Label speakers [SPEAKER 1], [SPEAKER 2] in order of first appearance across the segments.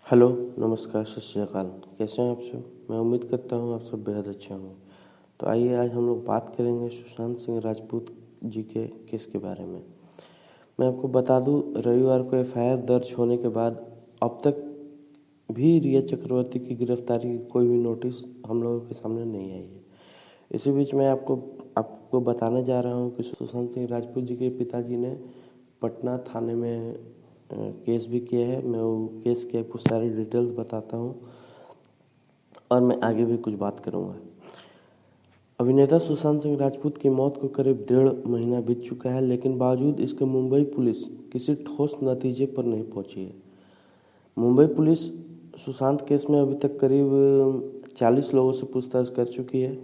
[SPEAKER 1] Hello, नमस्कार, सत श्री अकाल। कैसे हैं आप सब? मैं उम्मीद करता हूँ आप सब बेहद अच्छे होंगे। तो आइए आज हम लोग बात करेंगे सुशांत सिंह राजपूत जी के केस के बारे में। मैं आपको बता दूँ, रविवार को एफआईआर दर्ज होने के बाद अब तक भी रिया चक्रवर्ती की गिरफ्तारी की कोई भी नोटिस हम लोगों के सामने नहीं आई है। इसी बीच मैं आपको बताने जा रहा हूँ कि सुशांत सिंह राजपूत जी के पिताजी ने पटना थाने में केस भी किया है। मैं वो केस की आपको सारी डिटेल्स बताता हूँ और मैं आगे भी कुछ बात करूँगा। अभिनेता सुशांत सिंह राजपूत की मौत को करीब 1.5 महीना बीत चुका है, लेकिन बावजूद इसके मुंबई पुलिस किसी ठोस नतीजे पर नहीं पहुंची है। मुंबई पुलिस सुशांत केस में अभी तक करीब 40 लोगों से पूछताछ कर चुकी है,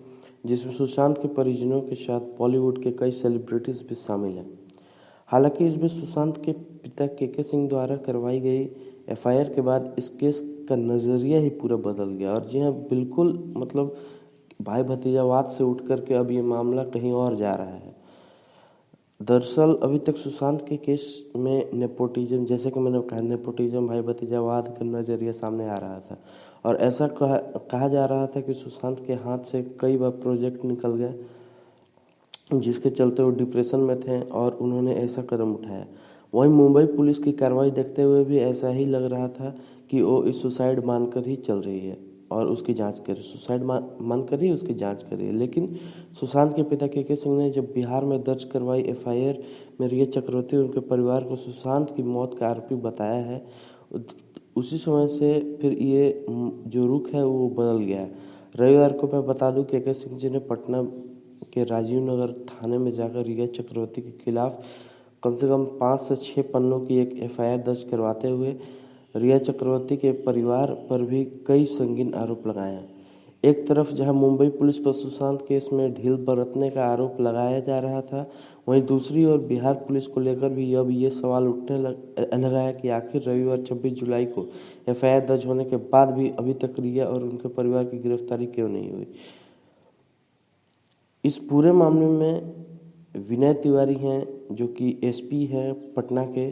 [SPEAKER 1] जिसमें सुशांत के परिजनों के साथ बॉलीवुड के कई सेलिब्रिटीज भी शामिल हैं। हालांकि इस बीच सुशांत के पिता के सिंह द्वारा करवाई गई एफआईआर के बाद इस केस का नज़रिया ही पूरा बदल गया। और जी हाँ, बिल्कुल मतलब भाई भतीजावाद से उठ कर के अब ये मामला कहीं और जा रहा है। दरअसल अभी तक सुशांत के केस में नेपोटिज्म, जैसे कि मैंने कहा, नेपोटिज्म, भाई भतीजावाद का नज़रिया सामने आ रहा था। और ऐसा कहा जा रहा था कि सुशांत के हाथ से कई बार प्रोजेक्ट निकल गए, जिसके चलते वो डिप्रेशन में थे और उन्होंने ऐसा कदम उठाया। वहीं मुंबई पुलिस की कार्रवाई देखते हुए भी ऐसा ही लग रहा था कि वो इस सुसाइड मानकर ही चल रही है और उसकी जांच कर रही है, सुसाइड मानकर ही उसकी जांच कर रही है। लेकिन सुशांत के पिता के सिंह ने जब बिहार में दर्ज करवाई एफआईआर में रिया चक्रवर्ती और उनके परिवार को सुशांत की मौत का आरोपी बताया है, उसी समय से फिर ये जो रुख है वो बदल गया है। रविवार को मैं बता दूं, के सिंह जी ने पटना के राजीव नगर थाने में जाकर रिया चक्रवर्ती के खिलाफ कम से कम 5 से 6 पन्नों की एक एफआईआर दर्ज करवाते हुए रिया चक्रवर्ती के परिवार पर भी कई संगीन आरोप लगाए हैं। एक तरफ जहां मुंबई पुलिस पर सुशांत केस में ढील बरतने का आरोप लगाया जा रहा था, वहीं दूसरी ओर बिहार पुलिस को लेकर भी अब ये सवाल उठने लगा है कि आखिर रविवार 26 जुलाई को एफआईआर दर्ज होने के बाद भी अभी तक रिया और उनके परिवार की गिरफ्तारी क्यों नहीं हुई। इस पूरे मामले में विनय तिवारी हैं, जो कि एसपी हैं पटना के,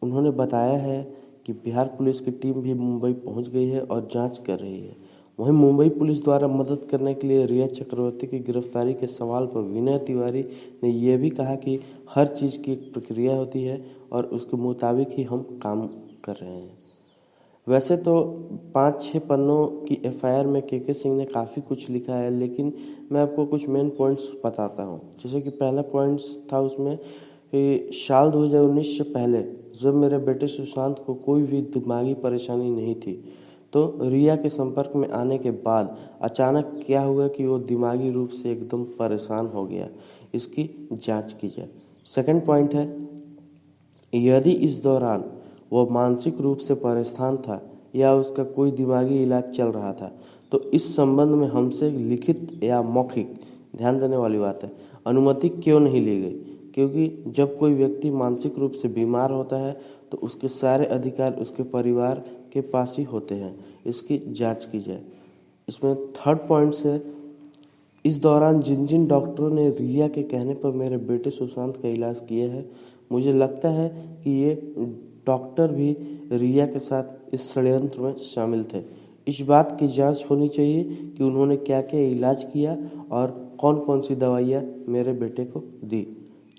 [SPEAKER 1] उन्होंने बताया है कि बिहार पुलिस की टीम भी मुंबई पहुंच गई है और जांच कर रही है। वहीं मुंबई पुलिस द्वारा मदद करने के लिए रिया चक्रवर्ती की गिरफ्तारी के सवाल पर विनय तिवारी ने यह भी कहा कि हर चीज़ की एक प्रक्रिया होती है और उसके मुताबिक ही हम काम कर रहे हैं। वैसे तो 5-6 पन्नों की एफआईआर में के सिंह ने काफ़ी कुछ लिखा है, लेकिन मैं आपको कुछ मेन पॉइंट्स बताता हूँ। जैसे कि पहला पॉइंट्स था उसमें कि साल 2019 से पहले जब मेरे बेटे सुशांत को कोई भी दिमागी परेशानी नहीं थी, तो रिया के संपर्क में आने के बाद अचानक क्या हुआ कि वो दिमागी रूप से एकदम परेशान हो गया। इसकी जांच की जाए। सेकंड पॉइंट है, यदि इस दौरान वो मानसिक रूप से परेशान था या उसका कोई दिमागी इलाज चल रहा था, तो इस संबंध में हमसे लिखित या मौखिक, ध्यान देने वाली बात है, अनुमति क्यों नहीं ली गई। क्योंकि जब कोई व्यक्ति मानसिक रूप से बीमार होता है तो उसके सारे अधिकार उसके परिवार के पास ही होते हैं। इसकी जांच की जाए। इसमें थर्ड पॉइंट है, इस दौरान जिन जिन डॉक्टरों ने रिया के कहने पर मेरे बेटे सुशांत का इलाज किया है, मुझे लगता है कि ये डॉक्टर भी रिया के साथ इस षड्यंत्र में शामिल थे। इस बात की जांच होनी चाहिए कि उन्होंने क्या क्या इलाज किया और कौन कौन सी दवाइयाँ मेरे बेटे को दी।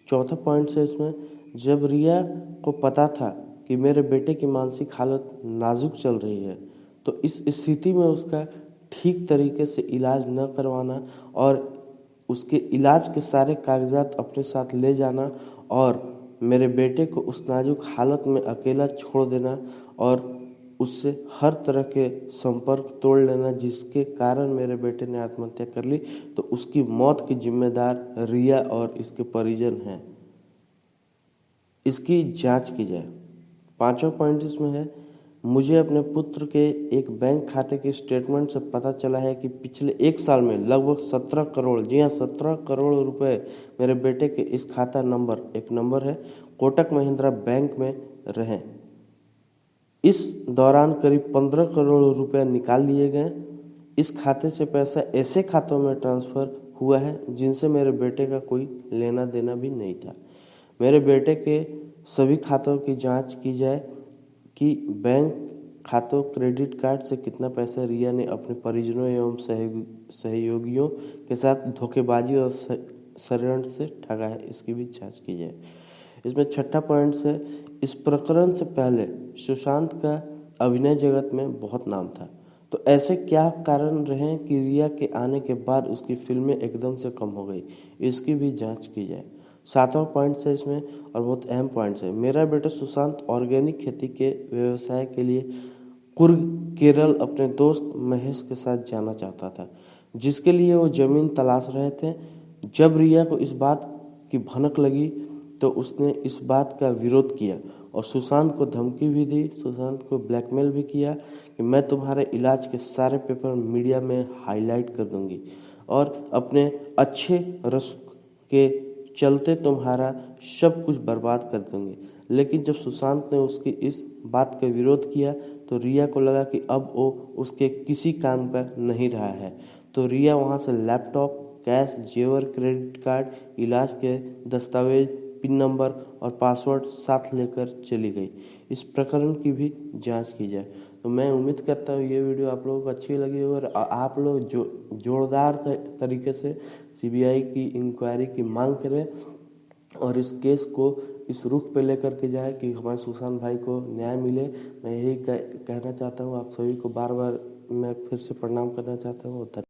[SPEAKER 1] चौथा पॉइंट है इसमें, जब रिया को पता था कि मेरे बेटे की मानसिक हालत नाजुक चल रही है, तो इस स्थिति में उसका ठीक तरीके से इलाज न करवाना और उसके इलाज के सारे कागजात अपने साथ ले जाना और मेरे बेटे को उस नाजुक हालत में अकेला छोड़ देना और उससे हर तरह के संपर्क तोड़ लेना, जिसके कारण मेरे बेटे ने आत्महत्या कर ली, तो उसकी मौत की जिम्मेदार रिया और इसके परिजन हैं। इसकी जांच की जाए। पांचवा पॉइंट इसमें है, मुझे अपने पुत्र के एक बैंक खाते के स्टेटमेंट से पता चला है कि पिछले 1 साल में लगभग 17 करोड़, जी हाँ 17 करोड़ रुपए मेरे बेटे के इस खाता नंबर, एक नंबर है, कोटक महिंद्रा बैंक में रहे। इस दौरान करीब 15 करोड़ रुपए निकाल लिए गए। इस खाते से पैसा ऐसे खातों में ट्रांसफर हुआ है जिनसे मेरे बेटे का कोई लेना देना भी नहीं था। मेरे बेटे के सभी खातों की जांच की जाए कि बैंक खातों क्रेडिट कार्ड से कितना पैसा रिया ने अपने परिजनों एवं सहयोगियों के साथ धोखेबाजी और षड्यंत्र से ठगा है, इसकी भी जांच की जाए। इसमें छठा पॉइंट है, इस प्रकरण से पहले सुशांत का अभिनय जगत में बहुत नाम था, तो ऐसे क्या कारण रहे कि रिया के आने के बाद उसकी फिल्में एकदम से कम हो गई, इसकी भी जांच की जाए। सातवां पॉइंट है इसमें, और बहुत अहम पॉइंट है, मेरा बेटा सुशांत ऑर्गेनिक खेती के व्यवसाय के लिए कुर्ग केरल अपने दोस्त महेश के साथ जाना चाहता था, जिसके लिए वो जमीन तलाश रहे थे। जब रिया को इस बात की भनक लगी तो उसने इस बात का विरोध किया और सुशांत को धमकी भी दी, सुशांत को ब्लैकमेल भी किया कि मैं तुम्हारे इलाज के सारे पेपर मीडिया में हाईलाइट कर दूंगी और अपने अच्छे रस के चलते तुम्हारा सब कुछ बर्बाद कर दूंगी। लेकिन जब सुशांत ने उसकी इस बात का विरोध किया तो रिया को लगा कि अब वो उसके किसी काम का नहीं रहा है, तो रिया वहाँ से लैपटॉप, कैश, जेवर, क्रेडिट कार्ड, इलाज के दस्तावेज, पिन नंबर और पासवर्ड साथ लेकर चली गई। इस प्रकरण की भी जांच की जाए। तो मैं उम्मीद करता हूँ ये वीडियो आप लोगों को अच्छी लगी हो और आप लोग जोरदार तरीके से सीबीआई की इंक्वायरी की मांग करें और इस केस को इस रुख पे लेकर के जाए कि हमारे सुशांत भाई को न्याय मिले। मैं यही कहना चाहता हूँ। आप सभी को बार बार मैं फिर से प्रणाम करना चाहता हूँ। धन्यवाद।